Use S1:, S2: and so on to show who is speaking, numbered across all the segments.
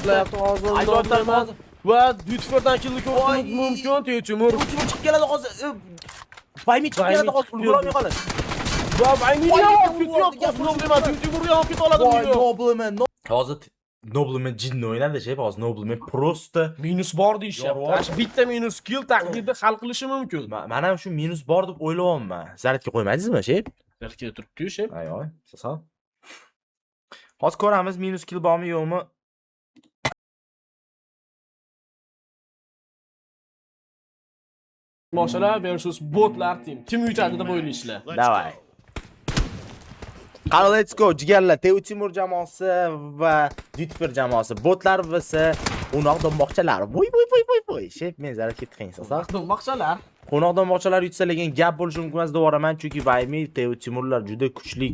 S1: Hozir va Dutferdan kilni ko'rishimiz mumkin. Timur
S2: chiqib keladi hozir. Vaymi chiqib keladi hozir. Ulg'urolmay qoladi.
S1: va Vaymi Timurga olib keta oladi
S2: Voy,
S1: buni.
S2: Nobleman. Hozir Nobleman jinni o'ynadi, hozir Nobleman prosta
S1: Minus bor deyishyapti. Mana shu bitta minus kill taqdirda hal qilishi mumkin.
S2: men ham shu minus bor deb o'ylayapman. Zaryadga qo'ymadingizmi, shep?
S1: Zaryadga turibdi-yu, shep.
S2: Ayoy, sal. Hozir ko'ramiz minus kill bormi yo'qmi.
S1: Moshalar versus botlar team. Kim yutadi deb o'ylaysizlar?
S2: Davay. Qani let's go jigarlar. Timur jamoasi va Dutfer jamoasi. Botlar vs qo'noq do'mmoqchalar. Voy. Shep, men zarar ketdi qiyinsa.
S1: Do'mmoqchalar.
S2: Qo'noq do'mmoqchalar yutsa lekin gap bo'lishi mumkin emas deb o'raman, chunki Vaymi, Timurlar juda kuchli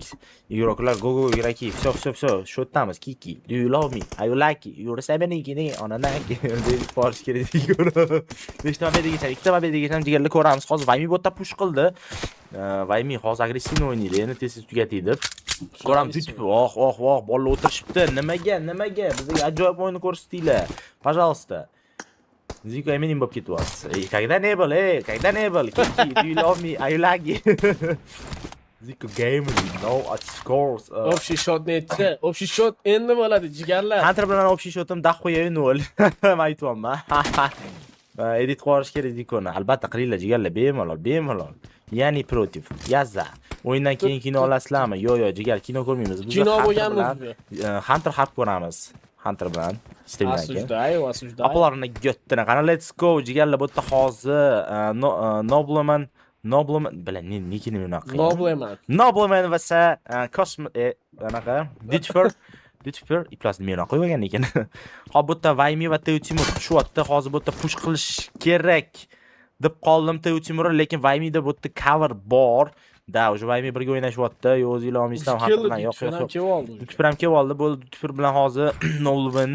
S2: igroqlar. Go Iraki. Все. Shotamiz Kiki. Do you love me? Are you like? You're seventy onanaki. Deb borish kerak ekan. 5 ta bedigacha, 2 ta bedigacha jigarlar ko'ramiz. Hozir Vaymi botda push qildi. Vaymi hozir agressiv o'ynaydi, endi tez tugatdi deb. Ko'ramiz Dutfer. Oh, bolalar o'tirishibdi. Nimaga? Bizga ajoyib o'yin ko'rsatinglar. Пожалуйста. Ziko eminim bo'lib ketyapsiz. Когда не был? Kiki, do you love me? Are you like? Ziko game no at scores.
S1: Общий shot netda? Общий shot endi bo'ladi jigarlar.
S2: Hunter bilan общий shotim daxo'ya 0. Men aytayapman. Edit qilish kerak Zikoni. Albatta qilinglar jigarlar, bemalol. Ya'ni protiv. Yazza. O'yindan keyin kino olasizlarmi? Yo'q, jigar, kino ko'rmaymiz. Biz
S1: Kino bo'lganmiz.
S2: Hunter hab ko'ramiz. Hunter bilan istemdan keyin.
S1: Asujday.
S2: Apolarini göttini. Qani let's go jigarlar, bu yerda hozir Nobleman bilan nikini unaqa. Nobleman va Cosmo anaqa Dutfer iplasni meni qo'ygan ekan. Hop bu yerda Vaymi va Timur tushyapti. Hozir bu yerda push qilish kerak deb qoldim Timur, lekin Vaymida bu yerda cover bor. Da, o'sha Vaymi birga o'ynashyapti. O'zinglar olmaysizlar haqida. Yo'q. Dutfer ham kelib oldi. Bo'ldi, Dutfer bilan hozir Nobleman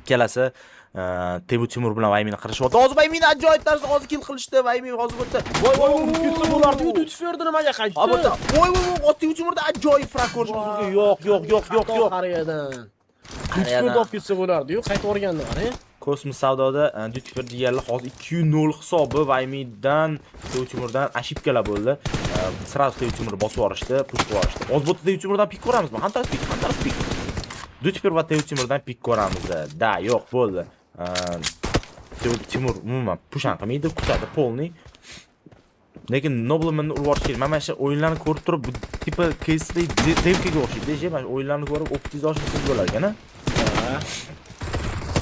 S2: kelasi Timur bilan Vaymini qirishyapti. Hozir Vaymini ajoyib tarzda hozir kill qilishdi. Vaymi hozir bu yerda. Voy,
S1: ketsa bo'lardi. Dutferda nimaga qaytdi?
S2: Ha bu yerda. Voy, Timurda ajoyib frag ko'rishimiz mumkin. Yo'q.
S1: Qariyadan. Dutferda olib ketsa bo'lardi. Yo'q, qaytib o'rgandi qara.
S2: Kosmos savdoda Dutfer jigarlar hozir 2-0 hisobi Vaymidan Timurdan ashibkalar bo'ldi. Sразу Timur bosib yuborishdi, push qilib yuborishdi. Hozir bu yerda Timurdan pik ko'ramizmi? Hunter pik. Dutfer va Timurdan pik ko'ramiz. Da, yo'q, bo'ldi. Timur umuman push qilmaydi, kutadi polni. Lekin Noblemanni urib yuborish kerak. Mana shu o'yinlarni ko'rib turib, bu tipi KSD devkaga o'xshaydi. Mana shu o'yinlarni ko'rib optimizatsiya bo'lar ekan.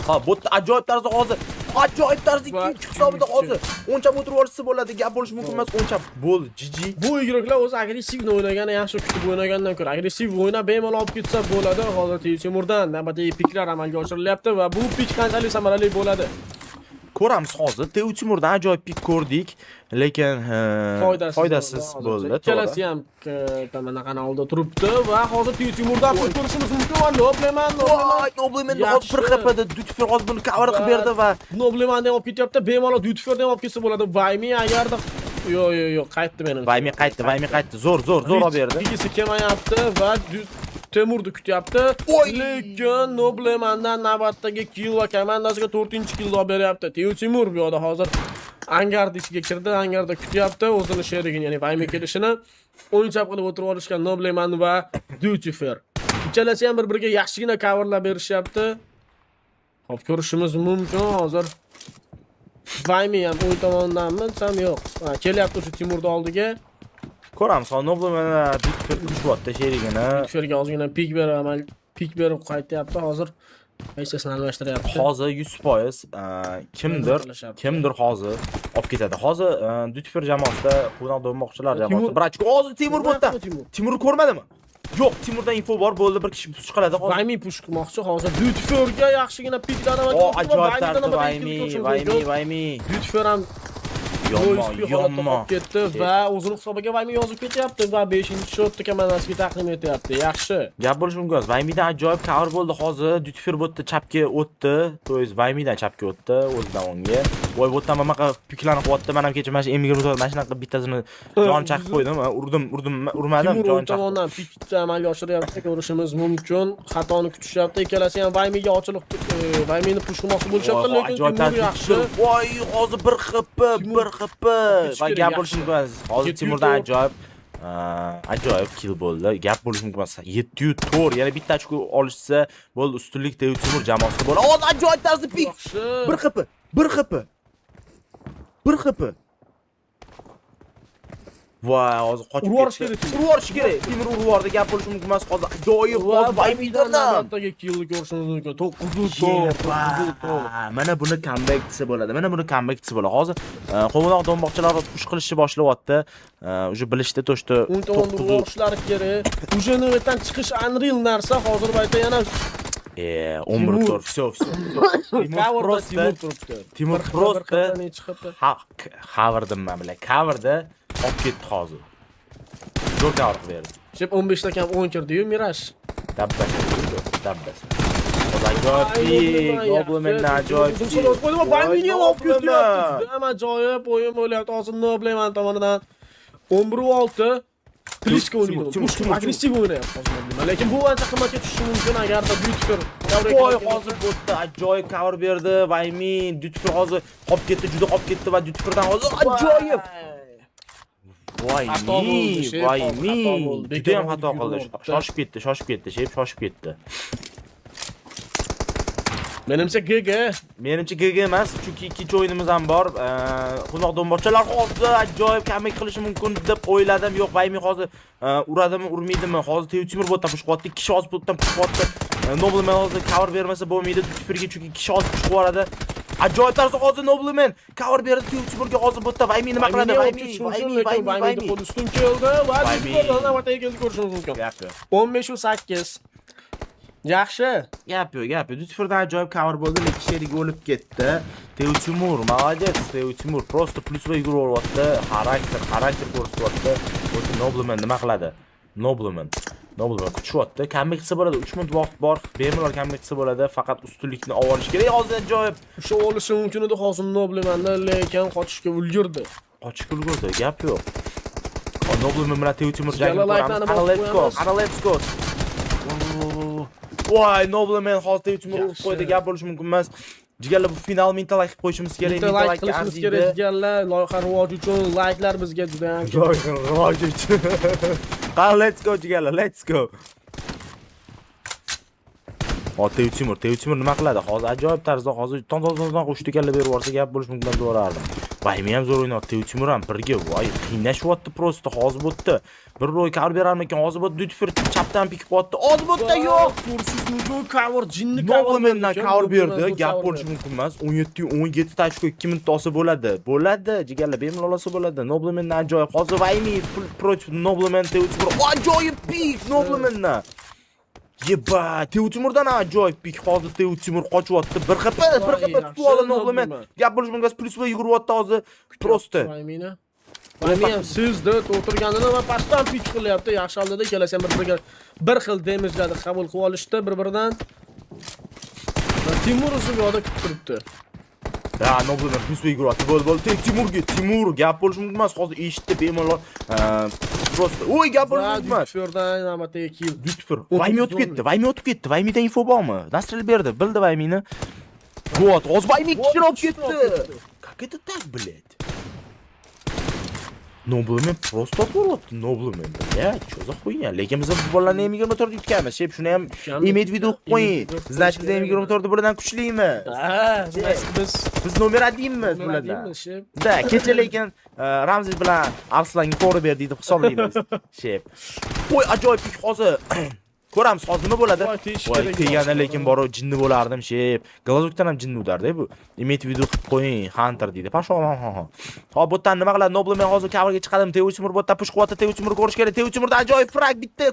S2: Ha, bu ajoyib tarzda hozir. Ajoyib tarzda 2 hisobida hozir. O'ncha o'tirib olsa bo'ladi, gap bo'lishi mumkin emas. O'ncha bo'ldi. GG.
S1: Bu igroqlar o'zi agressiv o'ynagani yaxshi, kutib o'ynagandan ko'ra agressiv o'ynab bemalol olib ketsa bo'ladi. Hozir Timurdan navbatdagi piklar amalga oshirilyapti va bu pik qanchalik samarali bo'ladi.
S2: Ko'ramiz hozir. Timurdan ajoyib pik ko'rdik, lekin foydasiz bo'ldi.
S1: Ikkalasi ham tomanaqa oldi turibdi va hozir Timurdan pik ko'rishimiz mumkin.
S2: Nobleman hozir bir xapada Dutfer hozir buni cover qilib berdi va
S1: Noblemanni olib ketyapti. Bemalol Dutferdan olib ketsa bo'ladi. Vaymi agarda yo'q, qaytdi menimcha.
S2: Vaymi qaytdi. Zo'r olib berdi.
S1: Ikisi kelmayapti va Timurni kutyapti. Lekin Noblemandan navbatdagi kill va komandasiga 4-kill olib beryapti. Timur bu yoqda hozir angarda ichiga kirdi, angarda kutyapti o'zini sherigini, ya'ni Vaymi kelishini o'yinchab qilib o'tirib olishgan Nobleman va Dutfer. Ikkalasi ham bir-biriga yaxshigina coverlab berishyapti. Hop, ko'rishimiz mumkin hozir. Vaymi ham o'yin tomonidanmi, desam yo'q. Kelyapti o'sha Timurning oldiga.
S2: Ko'ramiz, Nobleman Dutfer tushyapti sherigini.
S1: Dutferga ozgina pik berib qaytyapti hozir. Haysiyasini almashtiryapti.
S2: Hozir 100% kimdir hozir olib ketadi. Hozir Dutfer jamoasida qo'noq do'mmoqchilar jamoasi. Biroq hozir Timur bo'ldi. Timurni ko'rmadimi? Yo'q, Timurdan info bor, bo'ldi, bir kishi push qiladi hozir.
S1: Vaymi push qilmoqchi hozir. Dutferga yaxshigina pikdan
S2: ajoyib tarzda Vaymi.
S1: Dutfer ham
S2: Yomon.
S1: ketdi va o'zini hisobiga Vaymi yozib ketyapti va 5-shotni kamanasiga taqdim etyapti. Yaxshi.
S2: Gap bo'lishi mumkin. Vaymidan ajoyib cover bo'ldi hozir. Dutfer botda chapga o'tdi. To есть Vaymidan chapga o'tdi, o'zidan o'ngga. Voy botdan bunaqa piklanib qo'yapti. Men ham kecha mana shu M24 mana shunaqa bittasini jon chaqib qo'ydim. Urmadim, jon chaqib.
S1: Tomondan pikni amalga oshiryapti, ko'rishimiz mumkin. Xatoni kutishyapti. Ikkalasi ham Vaymiga ochilib, Vaymini push qilmoqchi bo'lishyapti, lekin Timur yaxshi.
S2: Voy, hozir bir xippi. Va gap bo'lishi mumkin. Hozir Timurdan ajoyib kill bo'ldi. Gap bo'lishi mumkin. 704, yana bitta ochko olishsa bo'ldi, ustunlik Timur jamoasiga bo'ldi. Hozir ajoyib tarzda pik. Bir xippi. Voy, hozir qochib ketdi. Urvorish kerak. Timur urvordi, gap bo'lishi mumkin emas. Hozir ajoyib hozir Vaymidan
S1: navbatdagi kill ko'rishimiz mumkin. 9-to'p.
S2: Mana buni comeback desa bo'ladi. Hozir qo'ng'iroq do'mboqchilar push qilishni boshlayapti. Uje bilishdi to'shdi.
S1: 10 tomonda urishlari kerak. Uje navbatdan chiqish unreal narsa. Hozir bayta yana
S2: 11 все. Timur просто coverdim men bilan. Coverda olib ketdi hozir. Zo'r cover berdi.
S1: Shep 15 ta kam 10 kirdi-yu Mirash.
S2: Dabbas. Ajoyib, Noblemandan ajoyib.
S1: Vaymiga olib ketyapti. Ajoyib o'yin bo'lyapti. Hozir Nobleman tomonidan 11-6 Pliska o'ynaydi. Mushkul agressiv o'ynayapti hozir. Lekin bu ancha qimmatga tushishi mumkin agarda Dutfer
S2: Voy, hozir botda ajoyib cover berdi. Vaymi Dutfer hozir qolib ketdi, juda qolib ketdi va Dutferdan hozir ajoyib. Vaymi. Juda ham xato qildi. Shoshib ketdi, shoshib ketdi.
S1: Menimcha GG
S2: emas, chunki ikkinchi o'yinimiz ham bor. Qo'noq do'mboqchalar hozir ajoyib comeback qilishi mumkin deb o'yladim. Yo'q, Vaymi hozir uradimi, urmaydimi? Hozir Timur botdan push qilyapti. 2 kishi hozir botdan push qilyapti. Nobleman hozir cover bermasa bo'lmaydi. Dutferga chunki 2 kishi hozir push qilyapti. Ajoyib tarzda hozir Nobleman cover berdi. Timurga hozir botda Vaymi nima qiladi? Vaymi
S1: qo'l ustun keldi va Dutferdan navbatdagi keldi ko'rishimiz mumkin. 15-8. Yaxshi.
S2: Gap yo'q. Dutferdan ajoyib cover bo'ldi, lekin sherigi o'lib ketdi. Timur, молодец, Timur просто plusga yuguravyapti. Xarakter ko'rsatyapti. O'zi Nobleman nima qiladi? Nobleman kutishyapti. Comeback qilsa bo'ladi. 3 minut vaqt bor. Bemalol comeback qilsa bo'ladi. Faqat ustunlikni olish kerak. Hozir ajoyib.
S1: O'sha olishi mumkin edi hozir Noblemandan, lekin qochishga ulgurdi.
S2: Gap yo'q. Nobleman bilan Timur jang qilamiz. Let's go. Voy, Nobleman hozir Timur urib qo'ydi, gap bo'lishi mumkin emas. Jigarlar, bu final mingta like qo'yishimiz kerak.
S1: Like qilishimiz kerak jigarlar. Loyiha rivoji uchun like'lar bizga juda ham
S2: rivoji uchun. Qani, let's go jigarlar, let's go. Timur nima qiladi? Hozir ajoyib tarzda hozir ton qo'shdi ekanlar berib yuborsa gap bo'lishi mumkin deb o'ylardim. Vaymi ham zo'r o'ynayapti, Timur ham birga. Voy, qiynashyapti prosta hozir botda. Bir ro'y cover berarmikan? Hozir bot Dutfer chapdan pikib qo'yapti. Hozir botda yo'q.
S1: Ko'rsizmi cover jinni
S2: Noblemandan cover berdi. Gap bo'lishi mumkin emas. 17 ta ochko 2 minutda olsa bo'ladi. Jigarlar, bemalol olsa bo'ladi. Noblemandan ajoyib. Hozir Vaymi против Nobleman Timur. Ajoyib pik Noblemandan. Yeba, Timurdan ajoyib pik. Hozir Timur qochyapti. Bir xippi tutib oldi Nobleman. Gap bo'lishi mumkin, plusga yuguryapti hozir. Prosta.
S1: Vaymi ham sizda o'tirganini va pastdan pik qilyapti. Yaxshi aldida ikkalasi ham bir-biriga bir xil damage'larni qabul qilib olishdi bir-biridan. Timur o'zi bu yoqda kutib turibdi.
S2: Ya, Nobleman plusga yuguryapti. Bo'ldi. Timur gap bo'lishi mumkin emas. Hozir eshitdi bemalol. Prosta. Voy, gap bo'lishi mumkin emas.
S1: Dutferdan navbatdagi kill.
S2: Dutfer. Vaymi o'tib ketdi. Vaymidan info bormi? Nastrel berdi. Bildi Vaymini. Вот, hozir Vaymi kishini olib ketdi. Как это так, блядь? Nobleman просто o'tyapti. Nobleman. Блядь, что за хуйня? Lekin biz bu bolalarni M24 yutganmiz. Shep, shuni ham imet video qilib qo'ying. Значит, M24 bulardan kuchlimi? Biz nomer 1-miz bulardan. Da, kecha lekin Ramziy bilan Arslonga to'g'ri berdi deb hisoblaymiz. Shep. Voy, ajoyib pik hozir. Ko'ramiz, hozir nima bo'ladi?
S1: Voy, tegish
S2: Voy,
S1: kerak
S2: teganda
S1: emas.
S2: lekin borib jinni bo'lardim, shep. Glazokdan ham jinni o'tardi bu. Imet video qilib qo'ying, Hunter deydi. Pasho, ha. Hop, bu yerdan nima qiladi? Nobleman hozir coverga chiqadim. Tevchimur bu yerda push qilyapti. Tevchimur ko'rish kerak. Tevchimurda ajoyib frag bitta,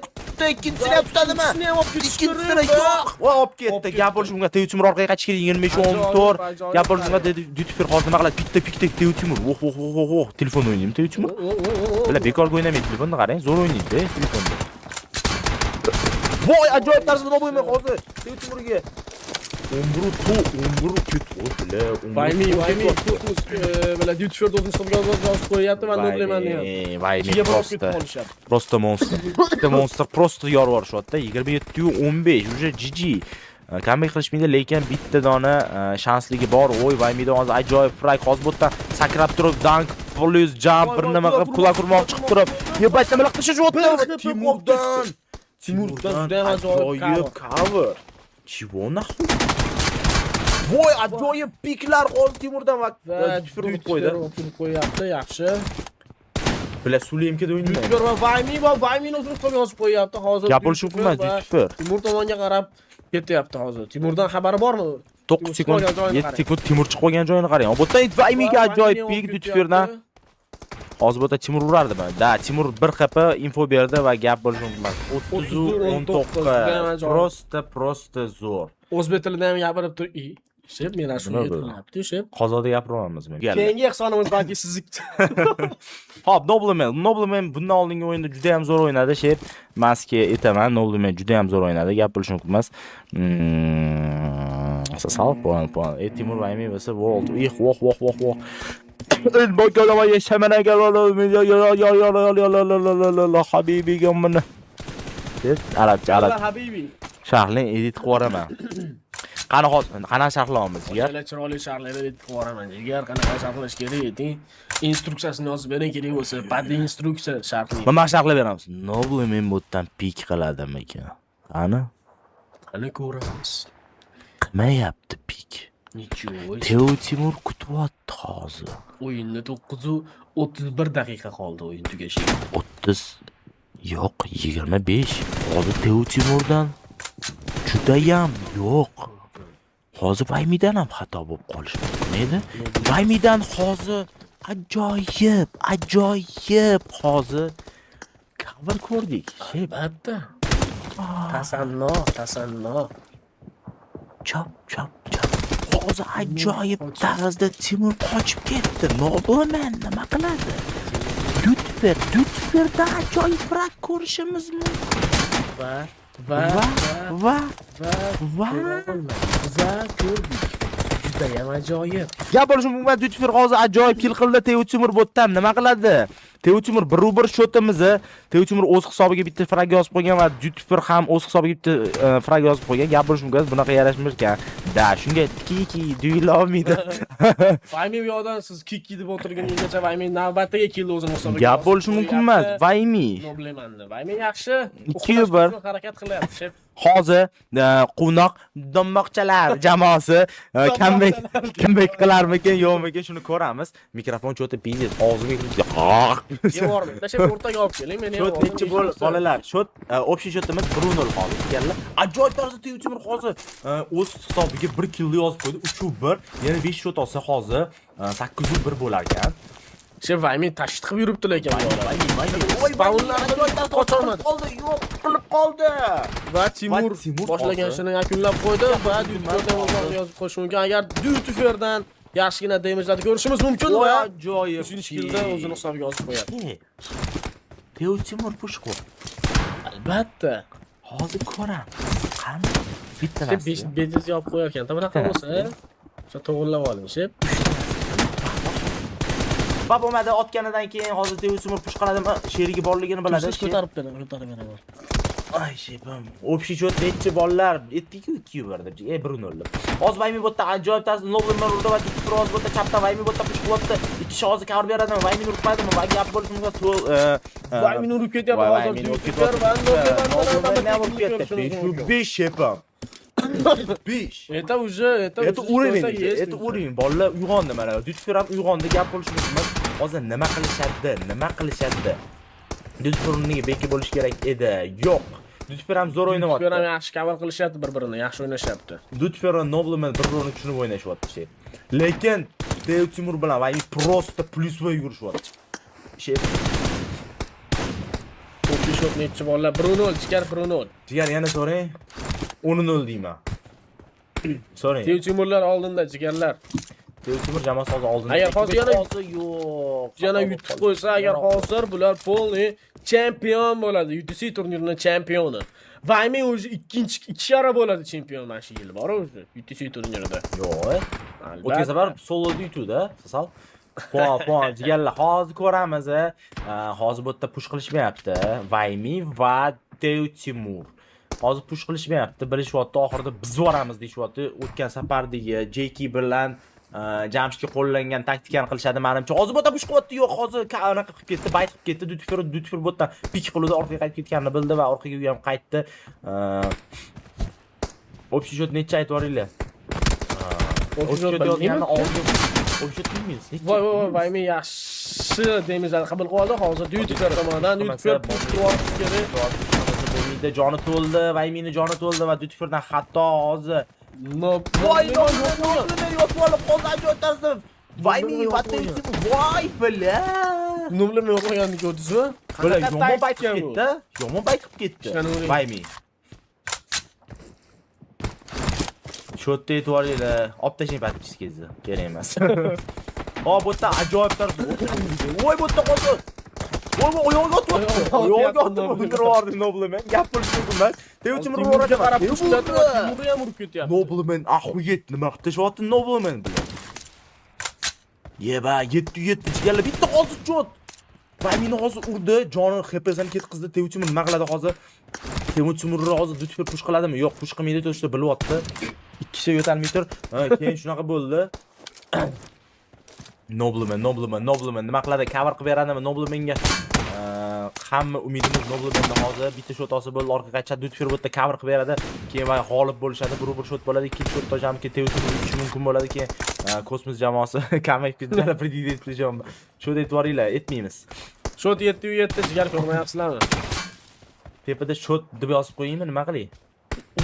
S2: ikkinchisini ham tutadimi?
S1: Ikkinchisini ham olib ketish
S2: Ikkinchisini
S1: kerak.
S2: yo'q. Va olib ketdi. Gap bo'lish mumkin. Tevchimur orqaga qaytish kerak. 25-14.
S1: Ajoyib,
S2: Gap bo'lish mumkin. Dutyfer hozir nima qiladi? Bitta Tevchimur. Voh. Telefon o'ynaymi Tevchimur? Bular bekorga o'ynamaydi telefonni qarang, zo'r o'ynaydi telefonni. Voy, ajoyib tarzda nobleman hozir. Tevchimurga. Umru ketdi.
S1: Vaymi, mana Dutyfer o'zini hisobiga yozib qo'yapti va Noblemanni ham.
S2: Vaymi
S1: Ikiga borib ketib qolishadi.
S2: Просто monster. Bitta monster просто yorib yurishyapti. 27-15 уже GG. Kamlik qilishmaydi, lekin bitta dona shansligi bor. Voy, Vaymida hozir ajoyib frag hozir bu yerdan sakrab turib, dunk, plus jump bir nima qilib quloq urmoqchi qilib turib. Yebayt nima qilishyapti? Timurdan
S1: juda ham ajoyib
S2: cover. Чего nahul? Voy, ajoyib piklar hozir Timurdan va Dutyfer qo'ydi.
S1: Qo'yapti, yaxshi.
S2: Bilar Sulemkada o'ynaydi.
S1: Dutyfer va Vaymini o'zini hisobiga yozib qo'yapti hozir.
S2: Gap bo'lishi mumkin emas, Dutyfer.
S1: Timur tomonga qarab ketyapti hozir. Timurdan xabari bormi?
S2: 9 sekund, 7 sekund Timur chiqib qolgan joyini qarang. Bu yerda Vaymiga ajoyib pik Dutyferdan. Hozir bu yerda Timur urardimi? Da, Timur 1 HP info berdi va gap bo'lishi mumkin emas. 30-19. Prosta zo'r.
S1: O'zbek tilida ham gapirib tur. Shep, meni shunga aytibdi, shep.
S2: Qozog'da gapiraveramiz men.
S1: Keyingi ehsonimiz balki sizga.
S2: Hop, Nobleman bundan oldingi o'yinda juda ham zo'r o'ynadi, shep. Maske aytaman, Nobleman juda ham zo'r o'ynadi, gap bo'lishi mumkin emas. Asal puan. Timur Vaymi bo'lsa World. Voh. El bakala yesemene gel habibiga mana. Arabcha.
S1: Habibi.
S2: Sharhni edit qilib yuboraman. Qana sharhlaymiz, jigar?
S1: Chiroyli sharhlarni edit qilib yuboraman, jigar. Qanaqa sharhlash kerak edi? Instruksiyasini yozib bering kerak bo'lsa, pad instruksiya sharhni.
S2: Mana sharhlab beramiz. Nobleman bu yerdan pik qiladimi ekan? Qani
S1: ko'ramiz.
S2: Qilmayapti pik.
S1: Nicho'y.
S2: Tevchimur kutyapti hozir.
S1: O'yinni 9:31 daqiqa qoldi o'yin tugashiga.
S2: 30 yo'q, 25. Hozir Tevchimurdan juda ham yo'q. Hozir Vaymidan ham xato bo'lib qolishi mumkin edi. Vaymidan hozir ajoyib hozir cover ko'rdik.
S1: Albatta. Tasanno.
S2: Chop. Hozir ajoyib tarzda Timur qochib ketdi. Nobleman nima qiladi? Dutyferda ajoyib frag ko'rishimiz mumkin. Va
S1: ko'rdik. Juda ham ajoyib.
S2: Gap bo'lishi mumkin. Dutyfer hozir ajoyib kill qildi. Tevchimur bu yerdan nima qiladi? Tevchimur 1-1 shotimizni Tevchimur o'z hisobiga bitta frag yozib qo'ygan va Dutyfer ham o'z hisobiga bitta frag yozib qo'ygan. Gap bo'lishi mumkin. Bunaqa yarashmir ekan. Da, shunga kiki deyilolmaydi.
S1: Vaymi bu yoqdan siz kiki deb o'tirganingiz Vaymi navbatdagi kill o'zini hisobiga.
S2: Gap bo'lishi mumkin emas. Vaymi.
S1: Noblemanni. Vaymi yaxshi.
S2: 2-1
S1: harakat qilyapti, shep.
S2: Hozir Quvnoq dommoqchalar jamoasi comeback qilarmikan, yo'qmikan shuni ko'ramiz. Mikrofon cho'ti pizet og'zimga kirdi.
S1: Yevormang. Tashab o'rtaga olib keling. Men
S2: Shot nechi bo'l bolalar? Shot общий shotimiz 1-0 hozir. Kellar. Ajoyib tarzda Tevchimur hozir o'z hisobiga 1 kill yozib qo'ydi. 3-1. Yana 5 shot olsa hozir 8-1 bo'lar ekan.
S1: Shep Vaymi tashqi qilib yuribdi lekin. Spawnlarni qocholmadi.
S2: Yo'q, qilib qoldi.
S1: Va Timur boshlagan ishini yakunlab qo'ydi va Dutyferdan o'zini yozib qo'yish mumkin. Agar Dutyferdan yaxshigina damage'larni ko'rishimiz mumkin va
S2: ajoyib
S1: 3-killda o'zini hisobiga yozib qo'yadi.
S2: Tevchimur push qo'y.
S1: Albatta.
S2: Hozir ko'ramiz. Qani? Bitta
S1: Shep 5 bejiz yopib qo'yar ekan. Bunaqa bo'lsa, o'sha to'g'rilab oling, shep.
S2: Va bo'lmadi, otganidan keyin hozir Tevchimur push qiladimi? Sherigi borligini biladi.
S1: Ko'tarib beraman.
S2: Ay shepam. Общий счет nechi bolalar? Etdik-ku 2-1 deb. 1-0 deb. Hozir Vaymi bu yerda ajoyib tarzda Nobleman urdi va Dutyfer hozir bu yerda chapdan Vaymi bu yerda push qilyapti. Ikki kishi hozir cover beradimi? Vaymi urmadimi? Va gap bo'lishi mumkin.
S1: Vaymi urib ketyapti hozir. Dutyfer va Nobleman
S2: 5 shepam. 5.
S1: Это
S2: уровень. Bolalar uyg'ondi mana. Dutyfer ham uyg'ondi, gap bo'lishi mumkin. Hozir nima qilishadi? Dutyferning beki bo'lish kerak edi. Yo'q. Dutfer ham zo'r
S1: Dutfer ham
S2: o'ynayapti.
S1: yaxshi cover qilishyapti bir-birini, yaxshi o'ynashyapti.
S2: Dutfer va Nobleman bir-birini tushunib o'ynashyapti şey. Lekin Teutimur bilan Vaymi просто plyusvoy yurishyapti. Şey,
S1: To'pli shot nechi bolalar? 1-0, jigar 1-0.
S2: jigar yana so'rang. 10-0 deyman. So'rang.
S1: Teutimurlar oldinda jigarlar.
S2: Teutimur jamoasi hozir oldinda.
S1: Agar hozir yana-
S2: yo'q.
S1: Yana yutib qo'ysa, agar hozir bular polni chempion bo'ladi. UTC turnirining chempioni. Vaymi o'zi ikkinchi 2 karra bo'ladi chempion mana shu yil bor o'zi UTC turnirida.
S2: Yo'q. O'tgan safar soloda yutuvdi, Sasal. Puan, jigarlar hozir ko'ramiz. Hozir bu yerda push qilishmayapti. Vaymi va Teutimur. Hozir push qilishmayapti. Bilishyapti, oxirida biz boramiz deyishyapti. O'tgan safardagi JK bilan Jamshidga qo'llangan taktikani qilishadi menimcha. Hozir bu yerda push qilyapti. Yo'q, hozir anaqa qilib ketdi, bayt qilib ketdi. Dutfer bu yerdan pik qiluvdi, orqaga qaytib ketganini bildi va orqaga u ham qaytdi. Общий счет necha aytib yuboringlar.
S1: Общий счет bilmaymiz.
S2: Общий счет bilmaymiz.
S1: Voy, Vaymi yaxshi demizlarni qabul qildi. Hozir Dutfer tomonidan Dutfer push qilyapti kerak.
S2: Bo'lmaydi, joni to'ldi, Vaymini joni to'ldi va Dutferdan xato hozir. Voy, yo'q, qo'ldan jo'tarsa. Vaymi va Teutimur, voy bila.
S1: Nobleman yo'qlaganini ko'rdingizmi?
S2: Bila yomon bayt qilib ketdi. Yomon bayt qilib ketdi. Vaymi. Shotda e'tiboringlar, olib tashlang podpiskangizga. Kerak emas. O, bu yerda ajoyib tarz. Voy, bu yerda qoldi. Voy, oyog'iga otdi. Oyog'iga otdi. Bildirib Nobleman. Gap bo'lishi mumkin emas. Teutimur o'raga
S1: qarab pushlatib, Timurni ham urib ketyapti.
S2: Nobleman ahuyet nima qilishyapti Nobleman bilan. Yeba, 7-7 jigarlar bitta hozir chot. Vaymini hozir urdi, joni HP'dan ketkizdi. Teutimur nima qiladi hozir? Teutimurni hozir Dutfer push qiladimi? Yo'q, push qilmaydi, to'shda bilyapti. 2 kishi yo'talmay tur. Keyin shunaqa bo'ldi. Nobleman nima qiladi? Cover qilib beradimi Noblemanga? Hamma umidimiz Noblemandan hozir bitta shot olsa bo'ldi, orqaga qaytadi. Dutfer bu yerda cover qilib beradi. Keyin va g'olib bo'lishadi. Bir shot bo'ladi, ikkinchi shotda jamki Teutimur urishi mumkin bo'ladi. Keyin Kosmos jamoasi kamayib ketadi, predident qilishim. Shot e'tiboringlar, etmaymiz.
S1: Shot 7-7 jigar ko'rmayapsizlarmi?
S2: Tepada shot deb yozib qo'yingmi, nima qilay?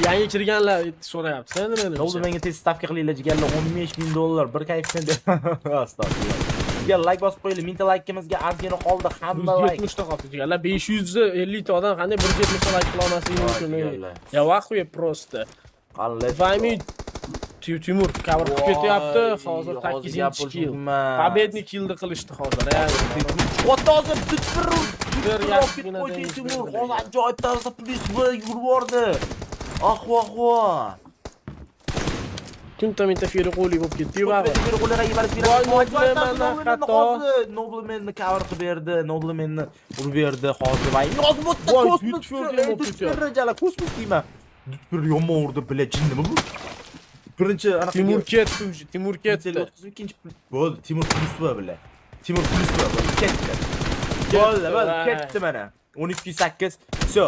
S1: Yangi kirganlar so'rayapti. Endi meni.
S2: Noblemenga tez stavka qilinglar jigarlar, $15,000 bir kayfdan deb. Astagfirullah. Jigar like bosib qo'yinglar. Mingta likeimizga ozgina qoldi. Hamma like
S1: 170 ta qoldi jigarlar. 550 ta odam qanday 170 ta like qila olmasligi mumkin? Ya vaqt просто. Vaymi Teutimur cover qilib ketyapti. Hozir 8-kill. Победный killni qilishdi hozir.
S2: O'tda hozir Dutfer Teutimur hozir ajoyib tarzda plyus yurib bordi. Ahvo.
S1: Tintamenta Fury qo'li bo'lib ketdi-yu bari.
S2: Noblemanni cover qilib berdi, Noblemanni urib berdi hozir. Vaymi hozir bu yerda Kosmos deyman. Dutfer yomon urdi, bila jinnimi bu? Birinchi anaqa
S1: Timur ketdi.
S2: Ikkinchi bo'ldi, Timur plyusva bila. Timur plyusva ketdi. Bo'ldi, ketdi mana. 12-8. Всё.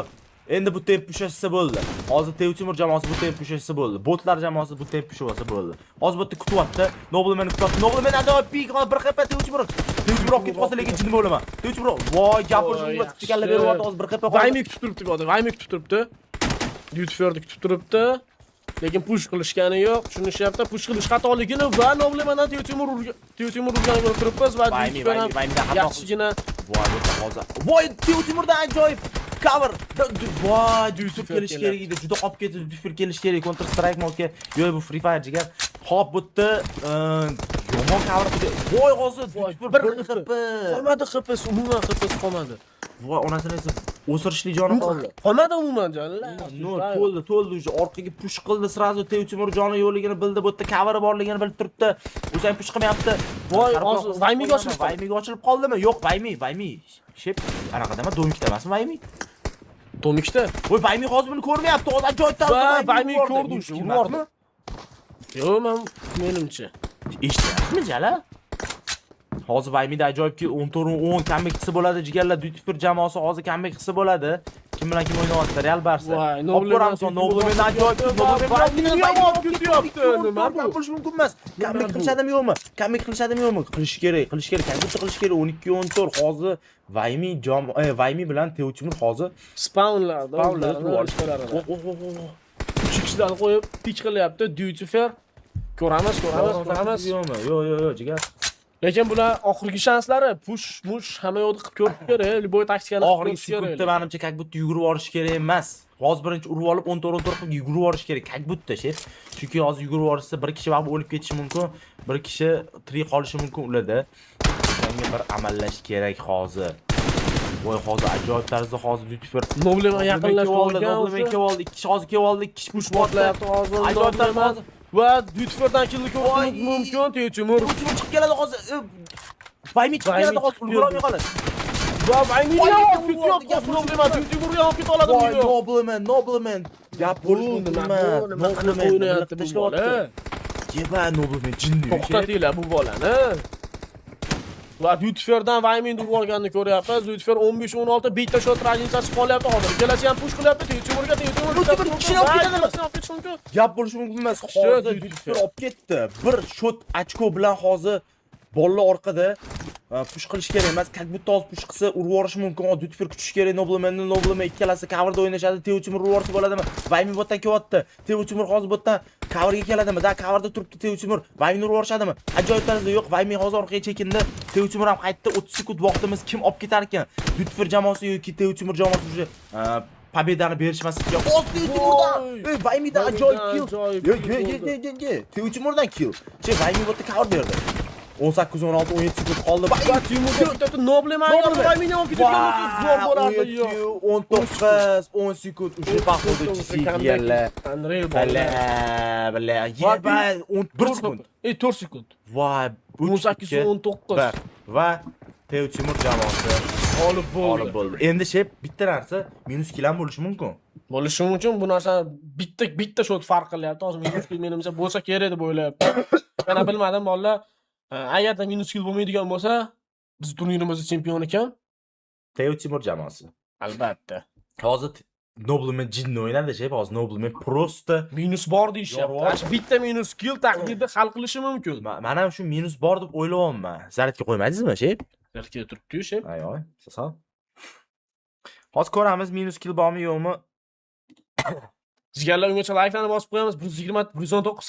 S2: Endi bu temp pushashsa bo'ldi. Hozir Teutimur jamoasi bu temp pushashsa bo'ldi. Botlar jamoasi bu temp pushasa bo'ldi. Hozir bu yerda kutyapti. Nobleman kutyapti. Nobleman adoyib pik bir HP Teutimur. Teutimur olib ketib qolsa lekin jinni bo'laman. Teutimur, voy, gapirishni chiqarib beryapti hozir bir HP.
S1: Vaymi kutib turibdi hozir. Vaymi kutib turibdi. Dutferni kutib turibdi. Lekin push qilishgani yo'q. Tushunishyapti. Push qilish xatoligini va Noblemandan Teutimur urganini ko'rib turibmiz va Dutfer ham yaxshigina
S2: voy, Teutimurdan ajoyib cover. Voy, Dutfer kelish kerak edi. Juda qolib ketdi. Dutfer kelish kerak. Counter Strike modga. Yo'q, bu Free Fire jigar. Hop, bu yerda yomon cover qildi. Voy, hozir Dutfer bir HP.
S1: qolmadi, HP'si umuman HP'si qolmadi.
S2: Voy, onasini esa o'sirishli joni qoldi.
S1: Qolmadi umuman jonlar.
S2: To'ldi уже orqaga push qildi, srazu Teutimur joni yo'qligini bildi, bu yerda cover borligini bilib turibdi. O'zi ham push qilmayapti.
S1: Voy, hozir Vaymiga
S2: ochilib qoldimi? Yo'q, Vaymi. Shep, anaqadami? Domikda emasmi Vaymi?
S1: Domikda.
S2: Voy, Vaymi hozir buni ko'rmayapti. Hozir ajoyib tarzda
S1: Vaymi ko'rdim shu. Yo'q, menimcha.
S2: Eshityapsizmi, jala? Hozir Vaymida ajoyibki 10 comeback qilsa bo'ladi jigarlar. Dutfer jamoasi hozir comeback qilsa bo'ladi. kim bilan kim o'ynayapti? Real Barsa.
S1: Voy,
S2: Olib ko'ramiz, Nobleman ajoyib.
S1: Nima bu?
S2: Bo'lishi mumkin emas. Kamlik qilishadimi yo'qmi? Kamlik qilishadimi yo'qmi? Qilish kerak. Albatta qilish kerak. 12-14 hozir Vaymi bilan Teotimur hozir
S1: Spawnlarda o'zlarini 3 kishidan qo'yib pitch qilyapti. Duty-fer. Ko'ramiz.
S2: Yo'q, jigar.
S1: Lekin bular oxirgi shanslari push hamma yoqda qilib ko'rish kerak. Liboy taktikani
S2: Oxirgi sekundda menimcha как будто yugurib yuborish kerak emas. Hozir birinchi urib olib 14 qilib yugurib yuborish kerak. Как будто shef. Chunki hozir yugurib yuborsa bir kishi vaqt o'lib ketishi mumkin, bir kishi tirik qolishi mumkin ularda. Shunga bir amallash kerak hozir. Voy hozir ajoyib tarzda hozir Duty-fer
S1: Nobleman yaqinlashib olgan.
S2: Nobleman kelib oldi. Ikki kishi hozir kelib oldi. Ikki kishi push
S1: Botlayapti hozir.
S2: Ajoyib tarzda hozir.
S1: Va Duty-ferdan kilni ko'rish mumkin. Teotimur
S2: chiqib keladi hozir. Vaymi chiqib keladi hozir. Ulgurolmay qoladi.
S1: va Vaymi Nobleman Duty-ferga olib keta oladi
S2: Voy
S1: buni.
S2: Nobleman. Gap bo'lish mumkin emas.
S1: Nobleman o'ynayapti bu bola.
S2: Jeba Nobleman jinni.
S1: To'xtatinglar bu bolani. Va Duty-ferdan Vaymin urib olganini ko'ryapmiz. Duty-fer 15-16 bitta shot razницasi qolyapti hozir. Ikkalasi ham push qilyapti. Teotimurga
S2: kishini olib ketadi. Gap bo'lishi mumkin emas. Hozir Duty-fer olib ketdi. Bir shot ochko bilan hozir bolalar orqada push qilish kerak emas. Как будто hozir push qilsa urib yuborish mumkin. Duty-fer kutish kerak. Nobleman ikkalasi coverda o'ynashadi. Teotimur urib yuborsa bo'ladimi? Vaymin botdan kelyapti. Teotimur hozir botdan coverga keladimi? Da coverda turibdi Teotimur. Vaymin urib yuborishadimi? Ajoyib tarzda yo'q. Vaymin hozir orqaga chekindi. Teotimur ham qaytdi. 30 sekund vaqtimiz kim olib ketar ekan? Duty-fer jamoasi yoki Teotimur jamoasi уже pobedani berishmaslikka. Teotimurdan! Vaymindan ajoyib kill. Teotimurdan kill. Vaymin botda cover berdi. 18-16 17 sekund qoldi.
S1: Va Timur Nobleman Vayminni olib ketgan zo'r bo'lardi.
S2: 19 10 sekund o'sha vaqtda chizilganlar.
S1: Unreal
S2: Bala. 1 sekund.
S1: 4 sekund.
S2: Voy,
S1: 18-19.
S2: Va Teotimur jamoasi
S1: Olib bo'ldi.
S2: Endi shep bitta narsa minus kill bo'lishi mumkin.
S1: Bo'lishi mumkin. Bu narsa bitta shot farq qilyapti. Hozir minus kill menimcha bo'lsa kerak deb o'ylayapman. Mana bilmadim bolalar. Agarda minus kill bo'lmaydigan bo'lsa, biz turnirimizning chempioni kim?
S2: Teotimur jamoasi.
S1: Albatta.
S2: Hozir Nobleman jinni o'ynadi, shep. Hozir Nobleman prosta
S1: minus bor deyishyapti. Bitta minus kill taqdirda hal qilishi mumkin.
S2: Men ham shu minus bor deb o'ylayapman. Zaratga qo'ymadingizmi, shep?
S1: Zaratga turibdi-yu, shep.
S2: Ayoy, sal. Hozir ko'ramiz minus kill bormi yo'qmi.
S1: Sizlarga ungacha like'larni bosib qo'yamiz. 120 119